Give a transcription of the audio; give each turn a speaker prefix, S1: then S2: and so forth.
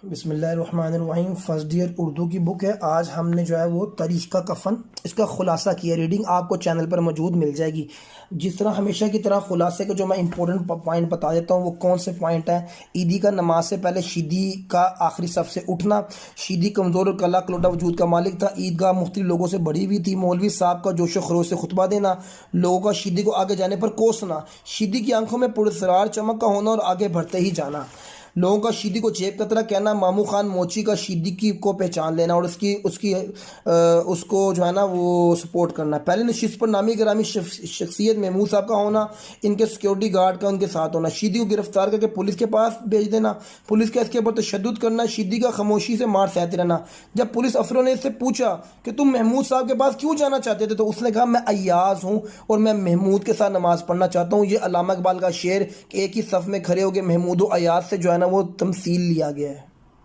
S1: بسم اللہ الرحمن الرحیم۔ فرسٹ ایئر اردو کی بک ہے۔ آج ہم نے جو ہے وہ تاریخ کا کفن اس کا خلاصہ کیا۔ ریڈنگ آپ کو چینل پر موجود مل جائے گی۔ جس طرح ہمیشہ کی طرح خلاصے کا جو میں امپورٹنٹ پوائنٹ بتا دیتا ہوں وہ کون سے پوائنٹ ہیں۔ عیدی کا نماز سے پہلے شیدی کا آخری صف سے اٹھنا۔ شیدی کمزور اور کلا کلوٹا وجود کا مالک تھا۔ عیدگاہ مختلف لوگوں سے بڑی ہوئی تھی۔ مولوی صاحب کا جوش و خروش سے خطبہ دینا، لوگوں کا شیدی کو آگے جانے پر کوسنا، شیدی کی آنکھوں میں پراسرار چمک کا ہونا اور آگے بڑھتے ہی جانا، لوگوں کا شیدی کو جیب کترا کہنا، مامو خان موچی کا شیدی کی کو پہچان لینا اور اس کو جو ہے نا وہ سپورٹ کرنا۔ پہلے نشست پر نامی گرامی شخصیت محمود صاحب کا ہونا، ان کے سیکیورٹی گارڈ کا ان کے ساتھ ہونا، شیدی کو گرفتار کر کے پولیس کے پاس بھیج دینا، پولیس کا اس کے اوپر تشدد کرنا، شیدی کا خاموشی سے مار سہتے رہنا۔ جب پولیس افسروں نے اس سے پوچھا کہ تم محمود صاحب کے پاس کیوں جانا چاہتے تھے تو اس نے کہا میں ایاز ہوں اور میں محمود کے ساتھ نماز پڑھنا چاہتا ہوں۔ یہ علامہ اقبال کا شعر کہ ایک ہی صف میں کھڑے ہو کے محمود و ایاز سے جو ہے نا وہ تمثیل لیا گیا ہے۔